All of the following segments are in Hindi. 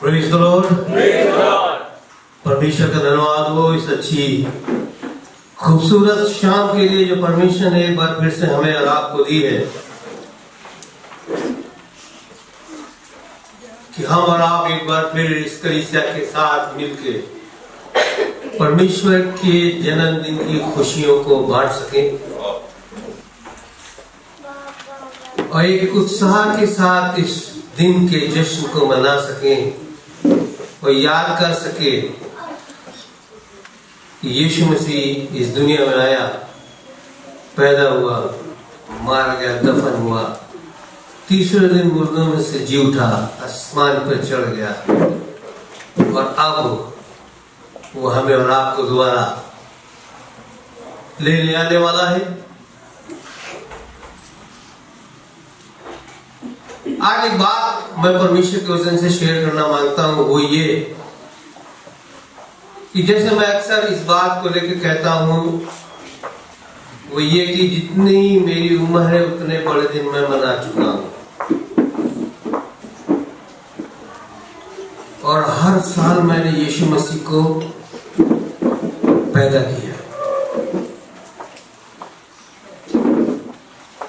Praise the Lord. परमेश्वर का धन्यवाद हो इस अच्छी खूबसूरत शाम के लिए जो परमेश्वर ने एक बार फिर से हमें और आपको दी है कि हम और आप एक बार फिर इस कलीसिया के साथ मिलकर परमेश्वर के जन्मदिन की खुशियों को बांट सकें और एक उत्साह के साथ इस दिन के जश्न को मना सकें और याद कर सके कि यीशु मसीह इस दुनिया में आया, पैदा हुआ, मारा गया, दफन हुआ, तीसरे दिन मुर्दों में से जी उठा, आसमान पर चढ़ गया और अब वो हमें और आपको दोबारा ले आने वाला है। आज एक बात मैं परमेश्वर के वचन से शेयर करना मांगता हूं, वो ये कि जैसे मैं अक्सर इस बात को लेकर कहता हूं, वो ये कि जितनी मेरी उम्र है उतने बड़े दिन मैं मना चुका हूं और हर साल मैंने यीशु मसीह को पैदा किया।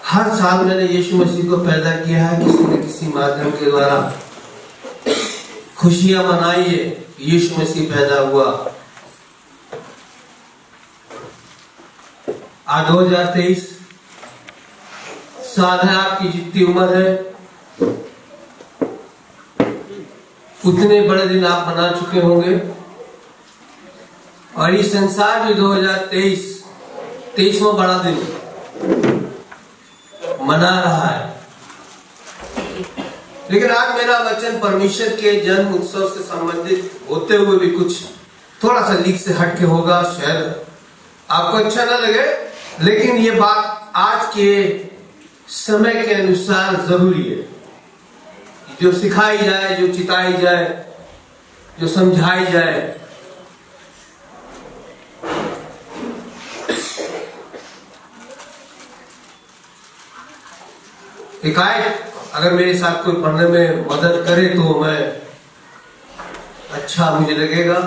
हर साल मैंने यीशु मसीह को पैदा किया है, किसी न किसी माध्यम के द्वारा खुशियां मनाई है। यीशु मसीह पैदा हुआ। आज 2023 साल है, आपकी जितनी उम्र है उतने बड़े दिन आप मना चुके होंगे और इस संसार में 2023 23वां बड़ा दिन मना रहा है। लेकिन आज मेरा वचन परमेश्वर के जन्म उत्सव से संबंधित होते हुए भी कुछ थोड़ा सा लीक से हट के होगा, शायद आपको अच्छा ना लगे, लेकिन ये बात आज के समय के अनुसार जरूरी है। जो सिखाई जाए, जो चिताई जाए, जो समझाई जाए। एक आयत अगर मेरे साथ कोई पढ़ने में मदद करे तो मैं अच्छा मुझे लगेगा।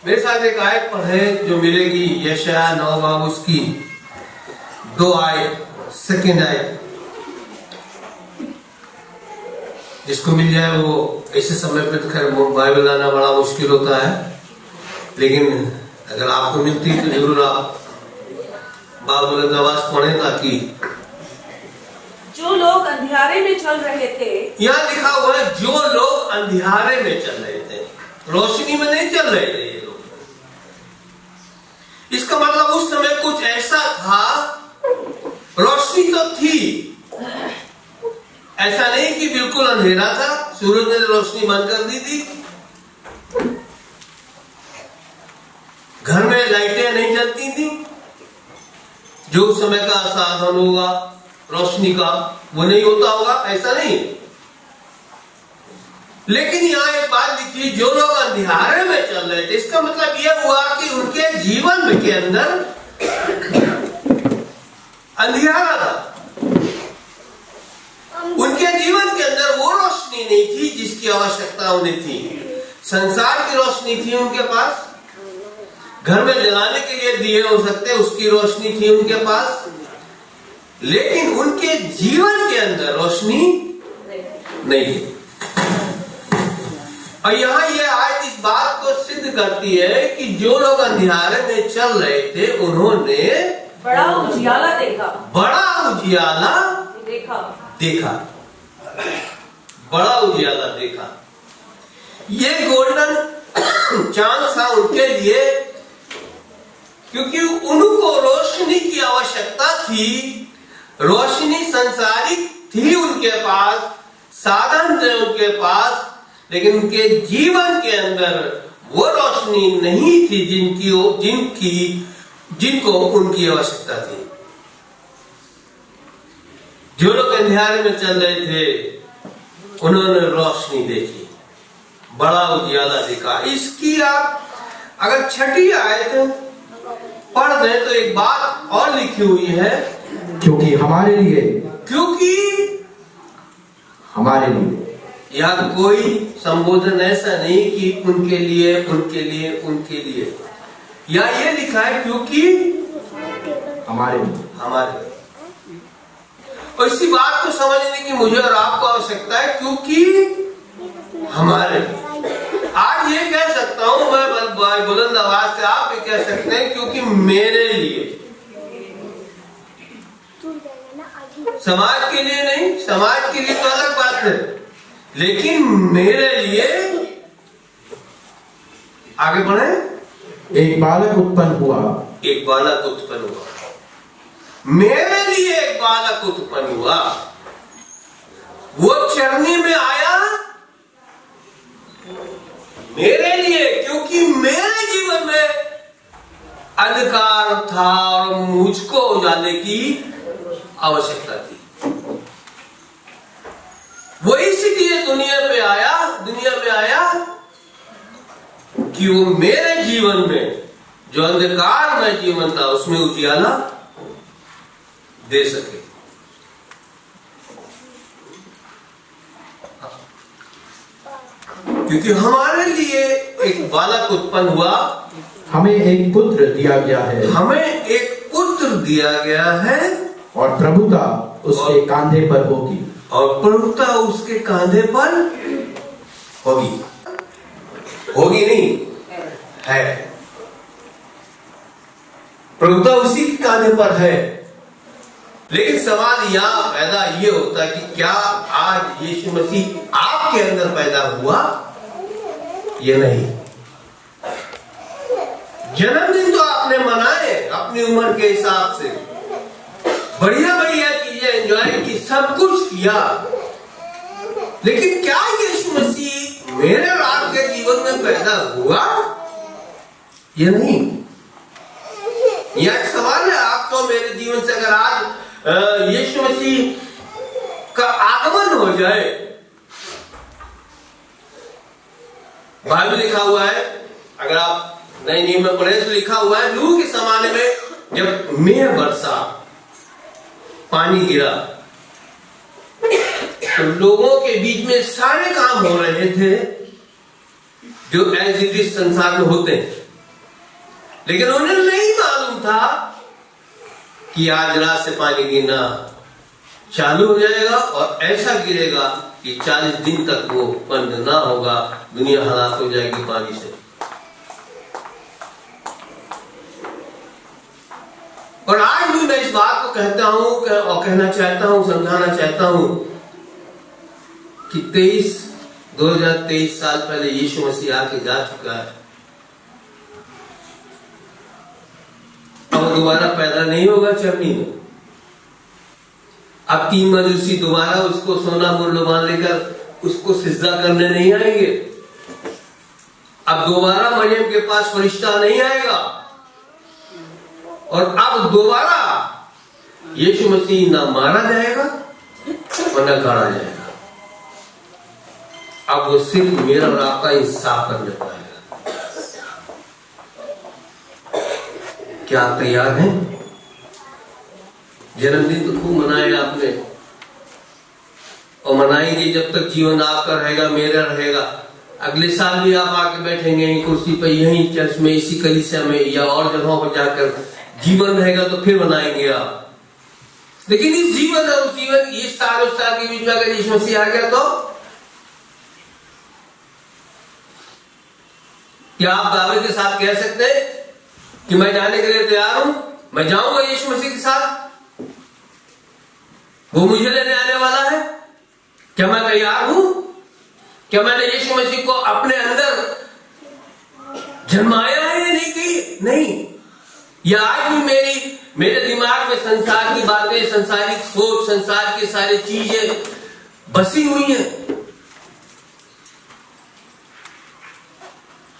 मेरे साथ एक आयत पढ़े जो मिलेगी यशायाह 9 बाब उसकी 2 आयत, सेकेंड आयत। जिसको मिल जाए वो ऐसे समय पे तो खैर बाइबल लाना बड़ा मुश्किल होता है, लेकिन अगर आपको मिलती है तो जरूर आप बाबुल नवाज पढ़े। ताकि जो लोग अंधियारे में चल रहे थे, यहाँ लिखा हुआ है जो लोग अंधियारे में चल रहे थे, रोशनी में नहीं चल रहे थे ये लोग। इसका मतलब उस समय कुछ ऐसा था, रोशनी तो थी, ऐसा नहीं कि बिल्कुल अंधेरा था, सूरज ने रोशनी बंद कर दी थी, घर में लाइटें नहीं जलती थी, जो उस समय का साधन होगा रोशनी का वो नहीं होता होगा, ऐसा नहीं। लेकिन यहां एक बात लिखी, जो लोग अंधियारे में चल रहे थे, इसका मतलब यह हुआ कि उनके जीवन के अंदर अंधियारा था। उनके जीवन के अंदर वो रोशनी नहीं थी जिसकी आवश्यकता उन्हें थी। संसार की रोशनी थी उनके पास, घर में जलाने के लिए दिए हो सकते उसकी रोशनी थी उनके पास, लेकिन उनके जीवन के अंदर रोशनी नहीं थी। और यहाँ ये आयत इस बात को सिद्ध करती है कि जो लोग अंधियारे में चल रहे थे उन्होंने बड़ा उजियाला देखा। बड़ा उजियाला देखा। बड़ा उजियाला देखा। ये गोल्डन चांस था उनके लिए, क्योंकि उनको रोशनी की आवश्यकता थी। रोशनी संसारिक थी उनके पास, साधन थे उनके पास, लेकिन उनके जीवन के अंदर वो रोशनी नहीं थी जिनको उनकी आवश्यकता थी। जो लोग अंधियारे में चल रहे थे उन्होंने रोशनी देखी, बड़ा उजियाला देखा। इसकी आप अगर 6ठी आयत पढ़ दें तो एक बात और लिखी हुई है, क्योंकि हमारे लिए या कोई संबोधन ऐसा नहीं कि उनके लिए उनके लिए उनके लिए, या ये लिखा है क्योंकि हमारे और इसी बात को समझने की मुझे और आपको आवश्यकता है, क्योंकि हमारे। आज ये कह सकता हूं मैं बुलंद आवाज से, आप भी कह सकते हैं क्योंकि मेरे लिए। समाज के लिए नहीं, समाज के लिए तो अलग बात है, लेकिन मेरे लिए। आगे बढ़े। एक बालक उत्पन्न हुआ, एक बालक उत्पन्न हुआ, मेरे लिए एक बालक उत्पन्न हुआ। वो चरनी में आया मेरे लिए, क्योंकि मेरे जीवन में अंधकार था और मुझको उजाले की आवश्यकता थी। वो इसलिए दुनिया में आया कि वो मेरे जीवन में जो अंधकार में जीवन था उसमें उजियाला दे सके। क्योंकि हमारे लिए एक बालक उत्पन्न हुआ, हमें एक पुत्र दिया गया है, हमें एक पुत्र दिया गया है, और प्रभुता उसके कांधे पर होगी, और प्रभुता उसके कांधे पर होगी। होगी नहीं, है। प्रभुता उसी के कांधे पर है। लेकिन सवाल यहां पैदा ये होता है कि क्या आज यीशु मसीह आपके अंदर पैदा हुआ या नहीं? जन्मदिन तो आपने मनाए अपनी उम्र के हिसाब से, बढ़िया बढ़िया चीजें एंजॉय की, सब कुछ किया, लेकिन क्या यीशु मसीह मेरे और आपके जीवन में पैदा हुआ या नहीं? यह एक सवाल है आपको मेरे जीवन से। अगर आज यीशु मसीह का आगमन हो जाए, बाइबल लिखा हुआ है, अगर आप नए नियम में पढ़े तो लिखा हुआ है, नूह के जमाने में जब मेघ बरसा, पानी गिरा, तो लोगों के बीच में सारे काम हो रहे थे जो एज इट इज संसार में होते हैं, लेकिन उन्हें नहीं मालूम था कि आज रात से पानी गिरना चालू हो जाएगा और ऐसा गिरेगा कि 40 दिन तक वो बंद ना होगा, दुनिया हलाक हो जाएगी पानी से। और आज भी मैं इस बात को कहता हूं और कहना चाहता हूं, समझाना चाहता हूं कि 2023 साल पहले यीशु मसीह आके जा चुका है। अब दोबारा पैदा नहीं होगा चरनी में। अब 3 मजूसी दोबारा उसको सोना मूल्यवान लेकर उसको सिजदा करने नहीं आएंगे। अब दोबारा मरियम के पास फरिश्ता नहीं आएगा, और अब दोबारा यीशु मसीह ना मारा जाएगा और न गाड़ा जाएगा। अब वो सिर्फ मेरा और आपका इंसाफ करने पाएगा। क्या आप तैयार हैं? जन्मदिन तो खूब मनाया आपने, और मनाएंगे जब तक जीवन आपका रहेगा, मेरा रहेगा। अगले साल भी आप आके बैठेंगे यहीं कुर्सी पर, यहीं चर्च में, इसी कलीसिया में या और जगहों पर जाकर जीवन रहेगा तो फिर मनाएंगे आप। लेकिन इस जीवन और उस जीवन, इस साल उस साल के बीच में अगर यीशु मसीह आ गया तो क्या आप दावे के साथ कह सकते हैं कि मैं जाने के लिए तैयार हूं, मैं जाऊंगा यीशु मसीह के साथ, वो मुझे लेने आने वाला है? क्या मैं तैयार हूं? क्या मैंने यीशु मसीह को अपने अंदर जन्माया है या नहीं? की नहीं। या आज भी मेरे दिमाग में संसार की बातें, संसारिक सोच, संसार की सारी चीजें बसी हुई हैं।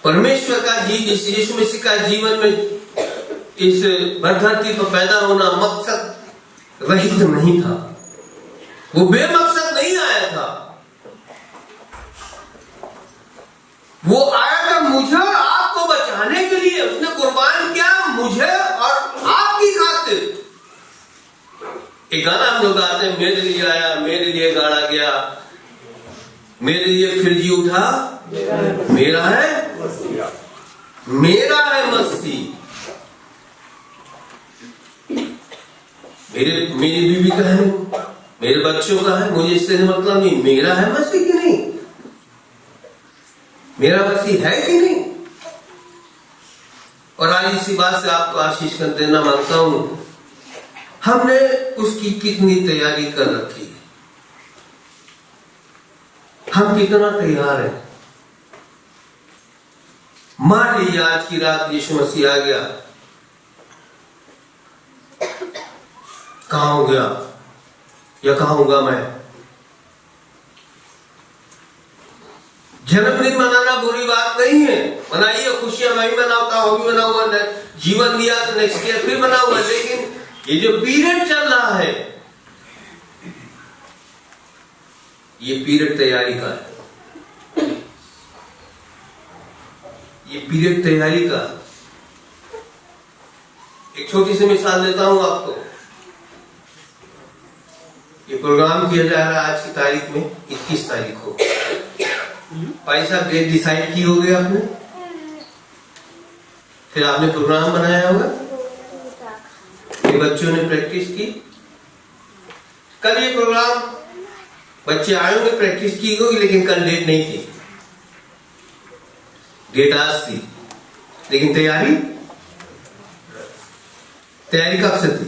परमेश्वर का यीशु मसीह का जीवन में इस धरती पर पैदा होना मकसद रहित नहीं था, वो बेमकसद नहीं आया था। वो आया था मुझे और आपको बचाने के लिए। उसने कुर्बान किया मुझे और आपकी खातिर। एक गाना हम लोग गाते हैं, मेरे लिए आया, मेरे लिए गाड़ा गया, मेरे लिए फिर जी उठा, मेरा है मसीह। मेरी बीवी का है, मेरे बच्चों का है, मुझे इससे मतलब नहीं। मेरा है मसीह कि नहीं? मेरा मसीह है कि नहीं? और आज इसी बात से आपको आशीष कर देना मांगता हूं, हमने उसकी कितनी तैयारी कर रखी है, हम कितना तैयार हैं। मान लीजिए आज की रात यीशु मसीह आ गया, कहां हो गया या कहां होगा मैं? जन्मदिन मनाना बुरी बात नहीं है, मनाइए, खुशियां मैं भी मनाता हूं, भी मनाऊंगा, जीवन दिया तो नेक्स्ट ईयर फिर मनाऊंगा। लेकिन ये जो पीरियड चल रहा है, ये पीरियड तैयारी का है, ये पीरियड तैयारी का। एक छोटी सी मिसाल देता हूं आपको। ये प्रोग्राम किया जा रहा है आज की तारीख में 21 तारीख को। भाई साहब डेट डिसाइड की होगी आपने, फिर आपने प्रोग्राम बनाया होगा, ये बच्चों ने प्रैक्टिस की। कल ये प्रोग्राम बच्चे आए होंगे, प्रैक्टिस की होगी, लेकिन कल डेट नहीं थी, डेट आज थी। लेकिन तैयारी कब से थी?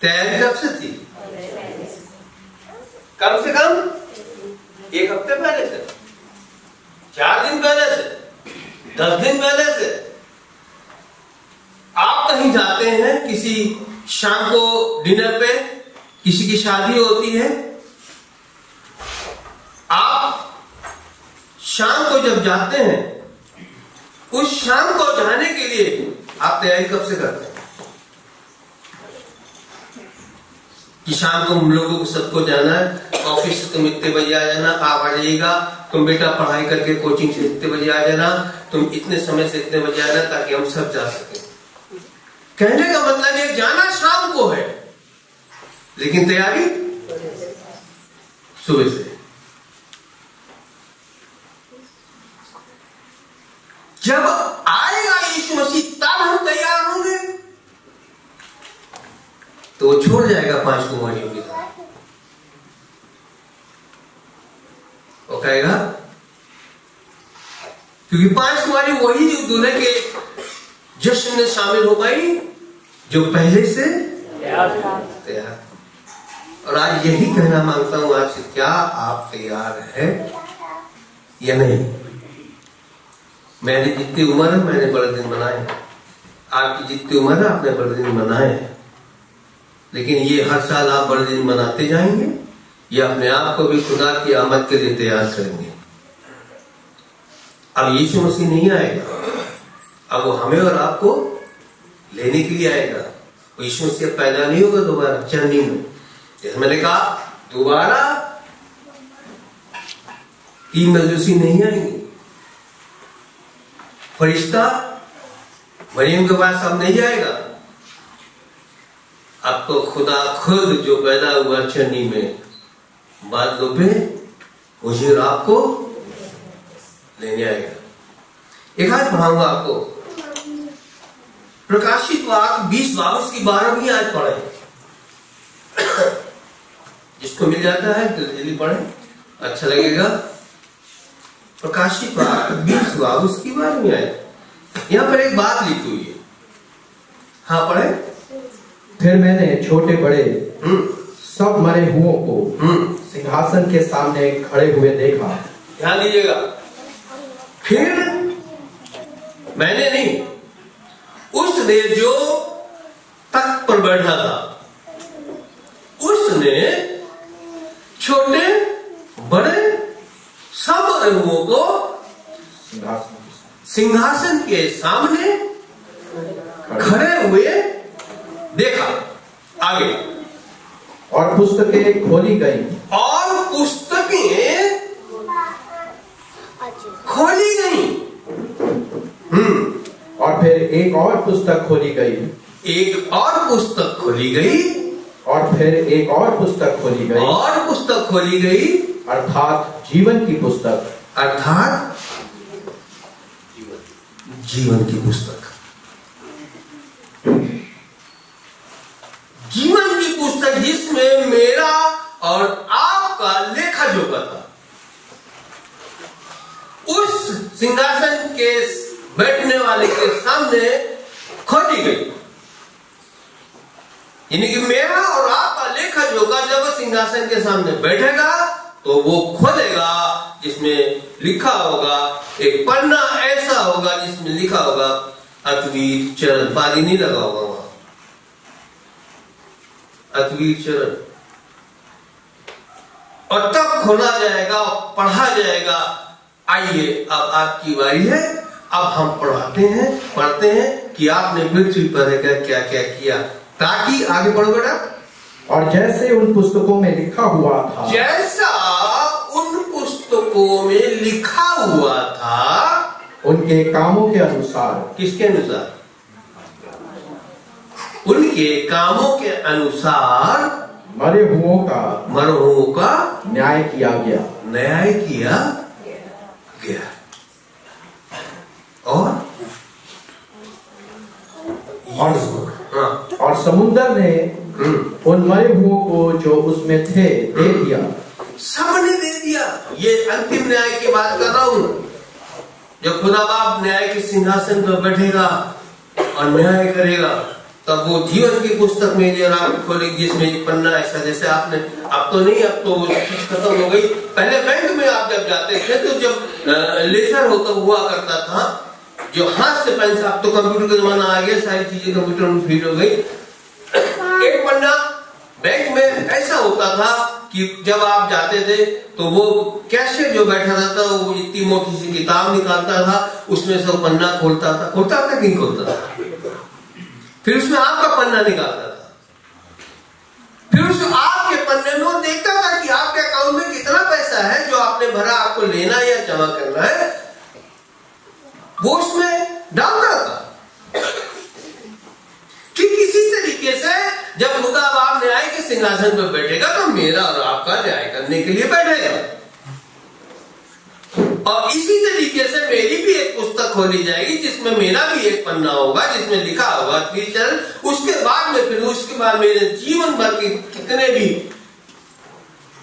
तैयारी कब से थी? कम से कम 1 हफ्ते पहले से, 4 दिन पहले से, 10 दिन पहले से। आप कहीं जाते हैं, किसी शाम को डिनर पे किसी की शादी होती है, आप शाम को जब जाते हैं, उस शाम को जाने के लिए आप तैयारी कब से करते हैं कि शाम को हम लोगों को सबको जाना है, ऑफिस से तुम इतने बजे आ जाना, आप आ जाइएगा, तुम बेटा पढ़ाई करके कोचिंग से इतने बजे आ जाना, तुम इतने समय से इतने बजे आना, ताकि हम सब जा सकें। कहने का मतलब ये जाना शाम को है, लेकिन तैयारी सुबह से। जब आएगा यीशु मसीह तब हम तैयार होंगे, तो वो छोड़ जाएगा 5 कुमारियों के साथ। वो कहेगा, क्योंकि 5 कुमारी वही जो दूल्हे के जश्न में शामिल हो गई, जो पहले से तैयार। और आज यही कहना मांगता हूं आपसे, क्या आप तैयार हैं या नहीं? मैंने जितनी उम्र है मैंने बड़े दिन मनाए हैं, आपकी जितनी उम्र है आपने बड़े दिन मनाए हैं। लेकिन ये हर साल आप बड़े दिन मनाते जाएंगे या अपने आप को भी खुदा की आमद के लिए तैयार करेंगे? अब यीशु मसीह नहीं आएगा, अब वो हमें और आपको लेने के लिए आएगा। यीशु मसीह पैदा नहीं होगा दोबारा चरनी में। जैसे मैंने कहा, दोबारा 3 मजूसी नहीं आएंगे, फरिश्ता मरियम के पास अब नहीं जाएगा। अब तो खुदा खुद जो पैदा हुआ चरनी में, बादलों पे मुझे और आपको लेने आएगा। एक आज पढ़ाऊंगा आपको, प्रकाशित वाक्य 20-22 की 12वीं आज पढ़े। जिसको मिल जाता है तो जल्दी पढ़े, अच्छा लगेगा। प्रकाशित वाक्य 20-22 की 12वीं आयत। यहां पर एक बात लिखी हुई है, हाँ पढ़े। फिर मैंने छोटे बड़े सब मरे हुओं को सिंहासन के सामने खड़े हुए देखा। ध्यान दीजिएगा, फिर मैंने नहीं, उसने जो तख्त पर बैठा था, उसने छोटे बड़े सब मरे हुओं को सिंहासन के सामने खड़े हुए देखा। आगे, और पुस्तकें खोली गई, और पुस्तकें खोली गई। और फिर एक और पुस्तक खोली गई, एक और पुस्तक खोली गई, और फिर एक और पुस्तक खोली गई, और पुस्तक पुस्तक खोली गई, अर्थात जीवन की पुस्तक। अर्थात जीवन की पुस्तक। जीवन की पुस्तक जिसमें मेरा और आपका लेखा जोखा था। उस सिंहासन के बैठने वाले के सामने खोली गई, यानी कि मेरा और आपका लेखा जोखा जब सिंहासन के सामने बैठेगा तो वो खोलेगा, जिसमें लिखा होगा, एक पन्ना ऐसा होगा जिसमें लिखा होगा अतवीर चरण। पाली नहीं लगा होगा वहां, अतवीर चरण। और तब खोला जाएगा और पढ़ा जाएगा। आइए अब आपकी बारी है, अब हम पढ़ते हैं कि आपने पृथ्वी पर रहकर क्या क्या किया। ताकि आगे बढ़ो बेटा। और जैसे उन पुस्तकों में लिखा हुआ था, जैसा उन पुस्तकों में लिखा हुआ था, उनके कामों के अनुसार। किसके अनुसार? उनके कामों के अनुसार मरे हुओं का न्याय किया गया। न्याय किया गया। और समुद्र ने उन मरे हुओं को जो उसमें थे दे दिया। सबने दे दिया। ये अंतिम न्याय की बात कर रहा हूं। जब खुदा बाप न्याय के सिंहासन पर बैठेगा और न्याय करेगा, तब वो जीवन की पुस्तक में ये राम खोलेगी, जिसमें एक पन्ना ऐसा, जैसे आपने, अब तो नहीं, अब तो वो चीज खत्म हो गई। पहले बैंक में आप जब जाते थे तो जब लेजर होता हुआ करता था, जो हाथ से पेन से, अब तो कंप्यूटर का जमाना आ गया, सारी चीजें कंप्यूटर में फीड हो गई। एक पन्ना बैंक में ऐसा होता था कि जब आप जाते थे तो वो कैशियर जो बैठा था वो इतनी मोटी सी किताब निकालता था, उसमें से पन्ना खोलता था कि नहीं खोलता था, फिर उसमें आपका पन्ना निकालता था, फिर उस आपके पन्ने में वो देखता था कि आपके अकाउंट में कितना पैसा है जो आपने भरा, आपको लेना या जमा करना है, वो उसमें डालता था। ठीक इसी तरीके से जब खुदा बाप न्याय के सिंहासन पर बैठेगा तो मेरा और आपका न्याय करने के लिए बैठेगा। और इसी तरीके से मेरी भी एक पुस्तक खोली जाएगी जिसमें मेरा भी एक पन्ना होगा, जिसमें लिखा होगा चरण। उसके बाद मेरे जीवन भर के कितने भी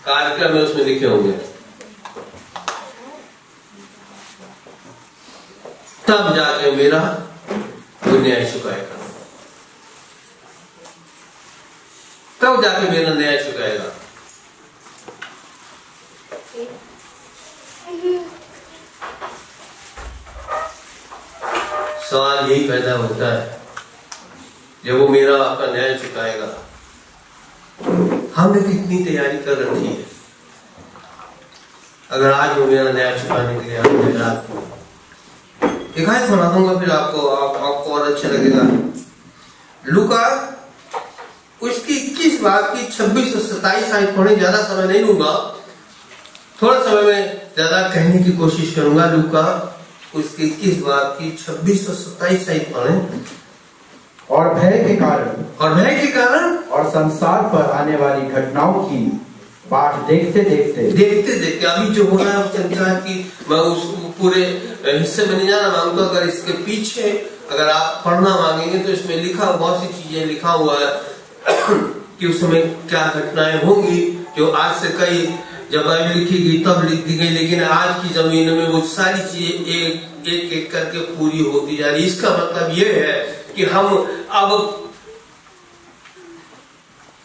कार्यक्रम है उसमें लिखे होंगे। तब जाके मेरा वो न्याय चुकाएगा, तब जाके मेरा न्याय चुकाएगा। सवाल यही पैदा होता है, जब वो मेरा आपका न्याय चुकाएगा, हमने कितनी तैयारी कर रखी है। अगर आज वो मेरा न्याय चुकाने के लिए आपने रात को एक आयत पढ़ा दूंगा, फिर आपको और अच्छा लगेगा। लूका उसकी 21 बात की 26 और 27 आयत पढ़े, ज्यादा समय नहीं लूंगा, थोड़ा समय में ज्यादा कहने की कोशिश करूंगा। लूका उसकी 21 बात की 26 और 27 आयत पढ़े। और भय के कारण और संसार पर आने वाली घटनाओं की बाट देखते देखते अभी जो हो रहा है संसार की, मैं उस पूरे हिस्से में नहीं जाना मांगता। अगर इसके पीछे अगर आप पढ़ना मांगेंगे तो इसमें लिखा, बहुत सी चीजें लिखा हुआ है कि उस समय क्या घटनाएं होंगी, जो आज से कई जब बाइबल लिखी गई तब लिख दी गई, लेकिन आज की जमीन में वो सारी चीजें एक एक करके पूरी होती जा रही। इसका मतलब ये है कि हम अब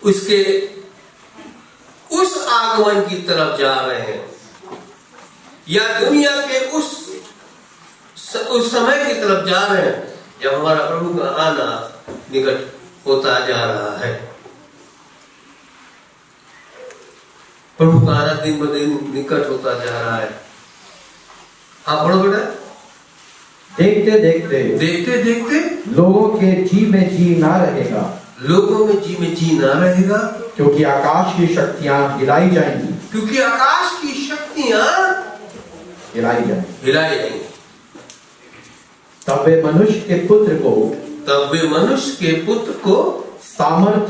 उसके उस आगमन की तरफ जा रहे हैं, या दुनिया के उस समय की तरफ जा रहे हैं जब हमारा प्रभु का आना निकट होता जा रहा है। प्रभु का आना दिन ब दिन निकट होता जा रहा है। हाँ पढ़ो बेटा। देखते देखते लोगों के जी में जी ना रहेगा, क्योंकि आकाश की शक्तियां हिलाई जाएंगी, हिलाई जाएंगी। तब वे मनुष्य के पुत्र को सामर्थ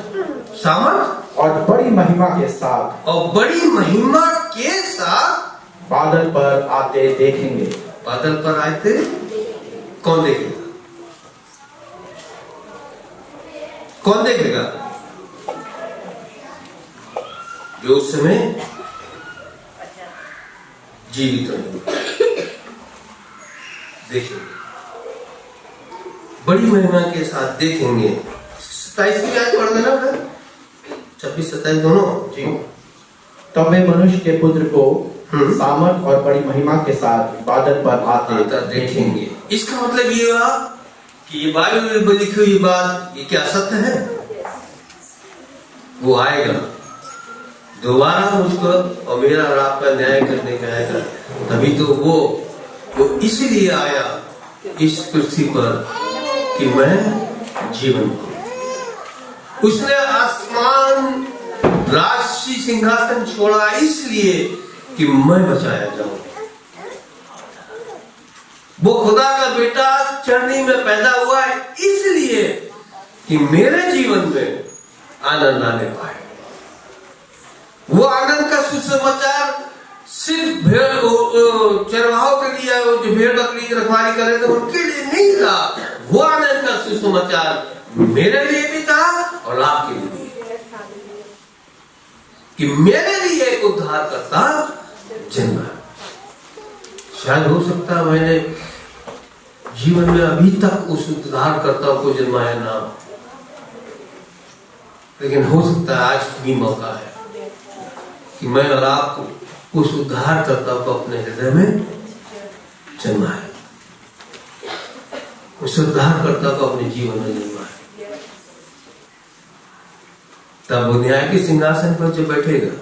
और बड़ी महिमा के साथ बादल पर आते देखेंगे। बादल पर आते कौन देखेगा? कौन देखेगा? जो उस समय जीवित रहेंगे, देखेंगे, बड़ी महिमा के साथ देखेंगे। 27 की आयत पढ़ देना फिर, 26-27 दोनों जी। तब वे मनुष्य के पुत्र को सामर्थ और बड़ी महिमा के साथ बादल पर आते देखेंगे। इसका मतलब ये हुआ कि ये बाइबल में लिखी हुई बात ये क्या सत्य है? वो आएगा दोबारा मुझको और मेरा और आपका न्याय करने का आएगा। तभी तो वो इसलिए आया इस पृथ्वी पर कि मैं जीवन पाऊं। उसने आसमान राजसी सिंहासन छोड़ा इसलिए कि मैं बचाया जाऊं। वो खुदा का बेटा चरनी में पैदा हुआ है इसलिए कि मेरे जीवन में आनंद आने पाए। वो आनंद का सुसमाचार सिर्फ चरवाहों के लिए, जो भेड़ बकरी की रखवाली कर रहे थे उनके लिए नहीं था। वो आनंद का सुसमाचार मेरे लिए भी था और आपके लिए भी, कि मेरे लिए एक उद्धारकर्ता जन्मा। शायद हो सकता है मैंने जीवन में अभी तक उस उद्धारकर्ता को जन्माया ना, लेकिन हो सकता है आज भी मौका है कि मैं और आप उस उद्धारकर्ता को अपने हृदय में जन्माए, उस उद्धारकर्ता को अपने जीवन में जन्माए। तब वो न्याय के सिंहासन पर जो बैठेगा,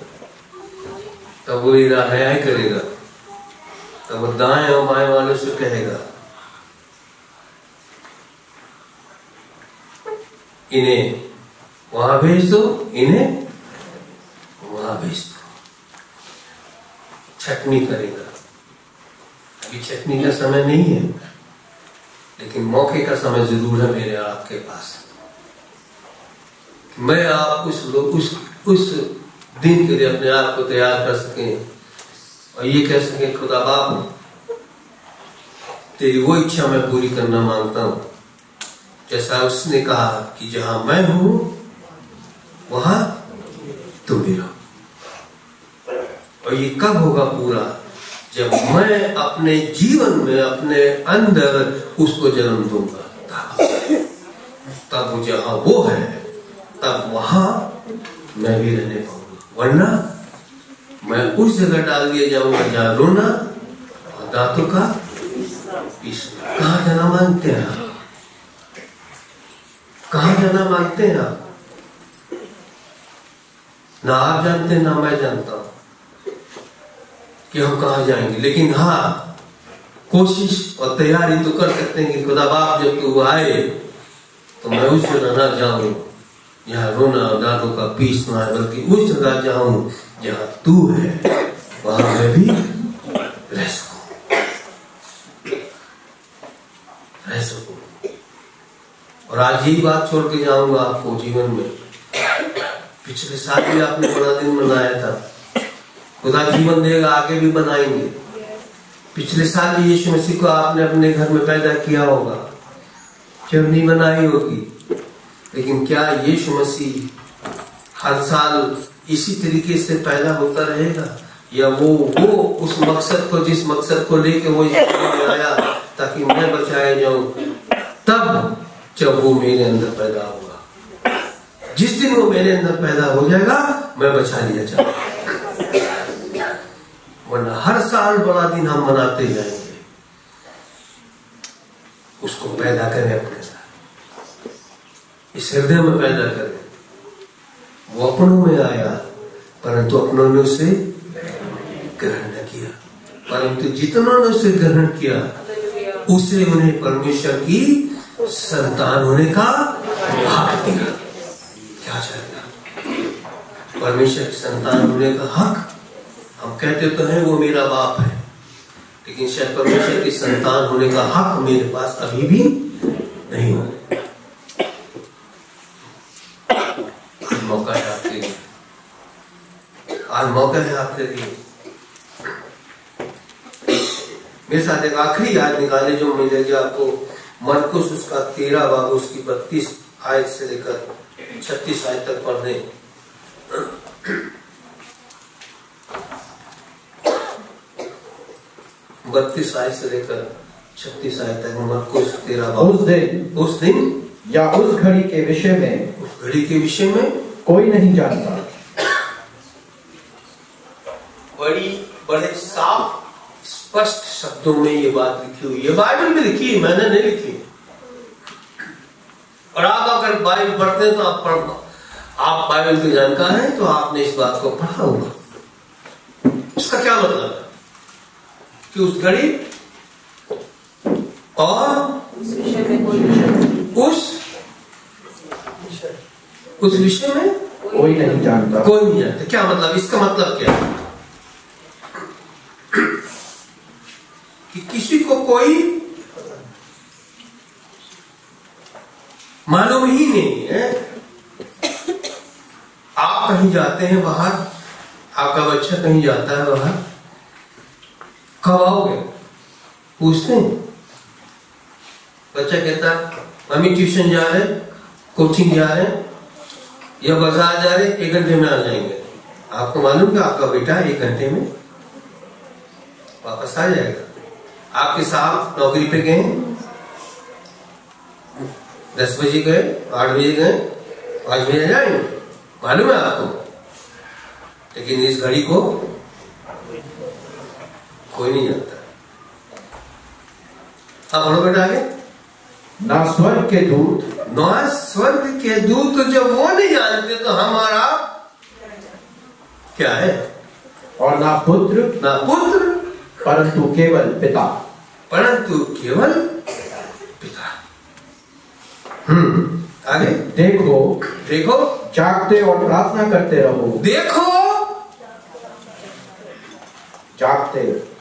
तब वो न्याय करेगा, तब वो दाएं और बाएं वालों से कहेगा इन्हें वहां भेज दो, इन्हें वहां भेज दो। छटनी करेगा। अभी छटनी का समय नहीं है, लेकिन मौके का समय जरूर है मेरे आपके पास। मैं आप उस दिन के लिए अपने आप को तैयार कर सकें और ये कह सकें खुदा बाप तेरी वो इच्छा मैं पूरी करना मांगता हूं, जैसा उसने कहा कि जहां मैं हूं वहां तुम भी रहो। और ये कब होगा पूरा? जब मैं अपने जीवन में अपने अंदर उसको जन्म दूंगा, तब वो जहां वो है तब वहां मैं भी रहने पाऊंगा। वरना मैं उस जगह डाल दिया जाऊंगा जहां रोना और दांतों का पीसना। कहां जाना मांगते हैं आप? कहां जाना मांगते हैं आप? ना आप जानते ना मैं जानता हूं कि हम कहां जाएंगे, लेकिन हाँ कोशिश और तैयारी तो कर सकते हैं कि खुदा बाप जब तू आए तो मैं उस जगह ना जाऊं जहां रोना और दांतों का पीसना है, बल्कि उस जगह जाऊं जहां तू है, वहां मैं भी रह सकूं। और आज यही बात छोड़ के जाऊंगा आपको जीवन में। पिछले साल भी आपने बड़ा दिन मनाया था, खुदा जीवन देगा आगे भी बनाएंगे। पिछले साल भी यीशु मसीह को आपने अपने घर में पैदा किया होगा, चरनी बनाई होगी, लेकिन क्या यीशु मसीह हर साल इसी तरीके से पैदा होता रहेगा? या वो उस मकसद को, जिस मकसद को लेके वो आया ताकि मैं बचाया जाऊं, तब जब वो मेरे अंदर पैदा होगा, जिस दिन वो मेरे अंदर पैदा हो जाएगा मैं बचा लिया जाऊंगा। वरना हर साल बड़ा दिन हम मनाते जाएंगे। उसको पैदा करें अपने साथ, इस हृदय में पैदा करें। वो अपनों में आया परंतु अपनों ने उसे ग्रहण न किया, परंतु जितनों ने उसे ग्रहण किया उसे उन्हें परमेश्वर की संतान होने का हक दिया। क्या चाहिए? परमेश्वर की संतान होने का हक। हम कहते तो हैं वो मेरा बाप है, लेकिन शायद परमेश्वर की संतान होने का हक मेरे पास अभी भी नहीं हो। मौका है आपके लिए। आज मौका है आपके लिए। मेरे साथ एक आखिरी याद निकाले जो मिलेगी आपको, मरकुस उसका 13 बाब उसकी 32 आयत से लेकर 36 आयत तक पढ़ने। 32 आयत से लेकर 36 आयत तक मरकुस 13 बाब। उस दिन या उस घड़ी के विषय में, उस घड़ी के विषय में कोई नहीं जानता। बड़े साफ स्पष्ट शब्दों में ये बात लिखी हुई है, बाइबल में लिखी है, मैंने नहीं लिखी। और आप अगर बाइबल पढ़ते हैं तो आप बाइबल के जानकार हैं तो आपने इस बात को पढ़ा होगा। इसका क्या मतलब है कि उस घड़ी और उस विषय में कोई नहीं जानता। कोई नहीं जानता। क्या मतलब? इसका मतलब क्या है कि किसी को कोई मालूम ही नहीं है। आप कहीं जाते हैं बाहर, आपका बच्चा कहीं जाता है बाहर, कब आओगे पूछते हैं। बच्चा कहता मम्मी ट्यूशन जा रहे, कोचिंग जा रहे या बाजार जा रहे, 1 घंटे में आ जाएंगे। आपको मालूम कि आपका बेटा 1 घंटे में वापस आ जाएगा। आपके साहब नौकरी पे गए, 10 बजे गए, 8 बजे गए, 5 बजे जाएंगे, मालूम है आपको। लेकिन इस घड़ी को कोई नहीं जानता। आप पढ़ो बेटा आगे। ना स्वर्ग के दूत, जब वो नहीं जानते तो हमारा क्या है? और ना पुत्र परंतु केवल पिता। आगे देखो जागते और प्रार्थना करते रहो।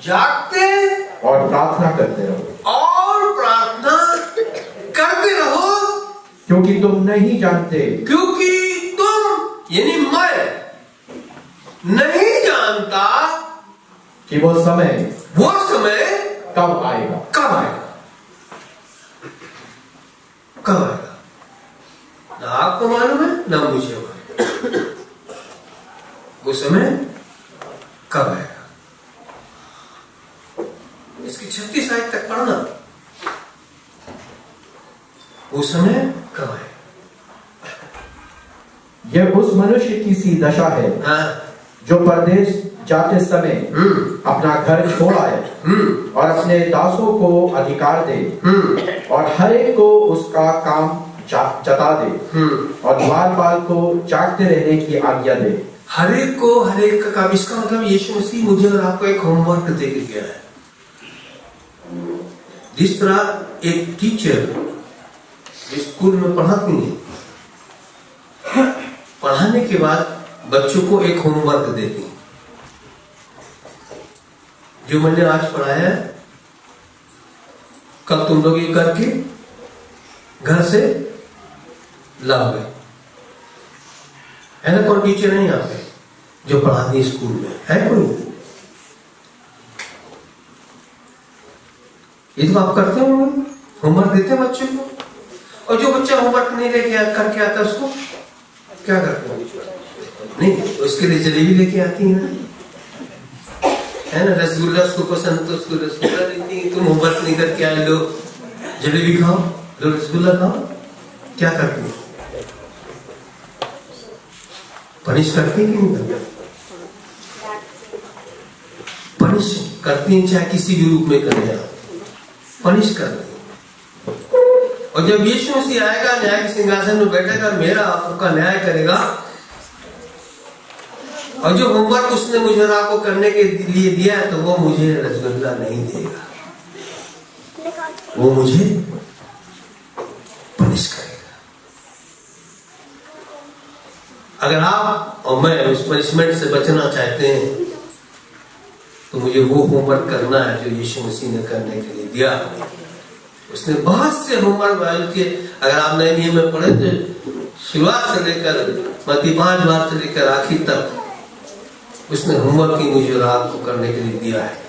जागते और प्रार्थना करते रहो, क्योंकि तुम नहीं जानते, यानी मैं नहीं जानता कि वो समय कब आएगा। ना आपको मालूम है ना मुझे मालूम वो समय कब आएगा। इसकी 36 आयत तक पढ़ना, वो समय कब आएगा। यह उस मनुष्य की सी दशा है जो परदेश जाते समय अपना घर छोड़ आए और अपने दासों को अधिकार दे और हर एक को उसका काम जता दे और द्वारपाल को जागते रहने की आज्ञा दे। हर एक का काम। इसका मतलब यीशु मसीह मुझे और आपको एक होमवर्क दे के गया है। जिस तरह एक टीचर स्कूल में पढ़ाती है, पढ़ाने के बाद बच्चों को एक होमवर्क देती है। जो मैंने आज पढ़ाया है कल तुम लोग ये करके घर से लाओगे, है ना? कोई टीचर नहीं यहाँ पे जो पढ़ाती स्कूल में है कोई? ये तो आप करते होंगे, होमवर्क देते हैं बच्चों को। और जो बच्चा होमवर्क नहीं लेके करके आता उसको क्या करते हैं? नहीं, उसके लिए जलेबी लेके आती है ना? रसगुल्ला उसको पसंद तो उसको रसगुल्ला देती है। तुम होमवर्क नहीं करके आए, लो जलेबी खाओ, लो रसगुल्ला खाओ। क्या करती है? पनिश करती है कि नहीं करती? पनिश करती है, चाहे किसी भी रूप में करें, पनिश करती है। और जब यीशु मसीह आएगा, न्याय के सिंहासन में बैठेगा, मेरा आपका न्याय करेगा, और जो होमवर्क उसने मुझे और आपको करने के लिए दिया है, तो वो मुझे रसगुल्ला नहीं देगा, वो मुझे पनिश करेगा। अगर आप और मैं उस पनिशमेंट से बचना चाहते हैं तो मुझे वो होमवर्क करना है जो यीशु मसीह ने करने के लिए दिया। उसने बहुत से होमवर्क बाइबल के, अगर आप नए नियम में पढ़े तो शुरुआत से लेकर मत्ती 5 बार से लेकर आखिर तक उसने होमवर्क ही मुझे और आपको करने के लिए दिया है।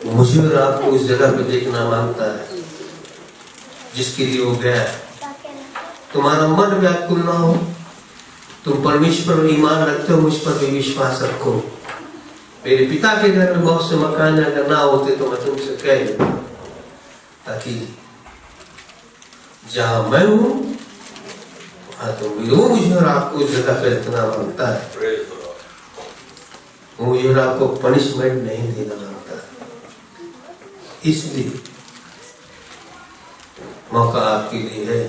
मुझे और आपको उस जगह पे देखना मांगता है जिसके लिए वो गया है। तुम्हारा मन व्याकुल ना हो, तुम परमेश्वर में ईमान रखते हो, मुझ पर भी विश्वास रखो। मेरे पिता के घर में बहुत से मकान अगर ना होते तो मैं तुमसे कह देता, ताकि जहां मैं हूं वहां तुम भी हो। मुझे और आपको उस जगह पे रखना मांगता है। वो मुझे और आपको पनिशमेंट नहीं देना मांगता, इसलिए मौका आपके लिए है।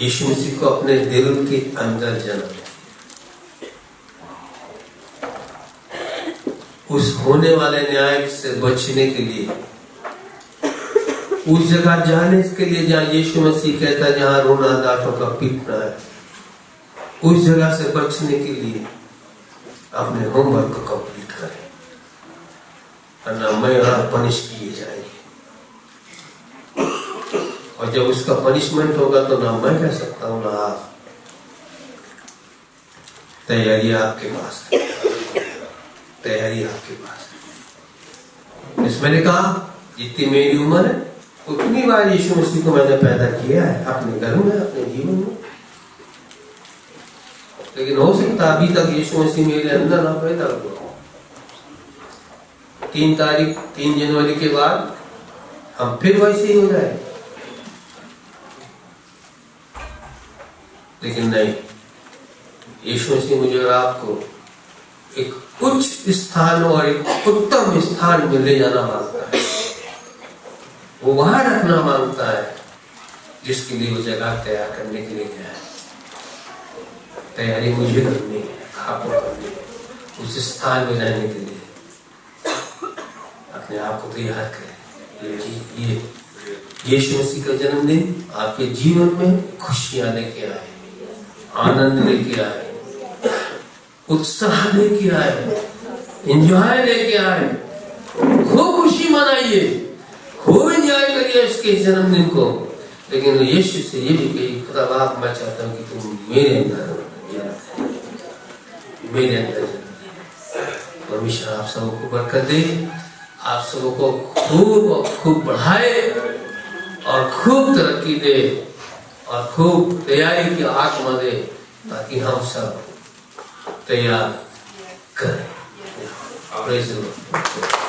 यीशु मसीह को अपने दिल के अंदर जन्म, उस होने वाले न्याय से बचने के लिए, उस जगह जाने के लिए जहां यीशु मसीह कहता है जहां रोना दांतों का पीटना है, उस जगह से बचने के लिए अपने होमवर्क को कंप्लीट करें, वरना मैं और आप पनिश किए जाएंगे। और जब उसका पनिशमेंट होगा तो ना मैं कह सकता हूं ना आप। तैयारी आपके पास है, तैयारी आपके पास है। इस मैंने कहा जितनी मेरी उम्र है उतनी बार यीशु मसीह को मैंने पैदा किया है अपने घर में, अपने जीवन में। लेकिन हो सकता अभी तक यीशु मसीह मेरे अंदर ना पैदा हुआ। 3 जनवरी के बाद हम फिर वैसे ही हो जाए, लेकिन नहीं, यीशु मसीह मुझे और आपको एक उच्च स्थान और एक उत्तम स्थान में ले जाना मांगता है। वो वहां रखना मांगता है जिसके लिए वो जगह तैयार करने के लिए गया है। तैयारी मुझे करनी है, आपको करनी है। उस स्थान में रहने के लिए अपने आप को तैयार करें। ये यीशु मसीह का जन्मदिन आपके जीवन में खुशियां लेके आए, आनंद लेके आए, उत्साह लेके आए, एंजॉय लेके आए। खूब खुशी मनाइए, खूब एंजॉय करिए उसके जन्मदिन को। लेकिन यीशु से ये भी कही, खुदा बाप मैं चाहता हूँ कि तुम मेरे अंदर मेरे अंदर परमेश्वर आप सबको बरकत दे, आप सबको खूब बढ़ाए और खूब तरक्की दे और खूब तैयारी की आत्मा दे, ताकि हम सब तैयार करें। Praise the Lord.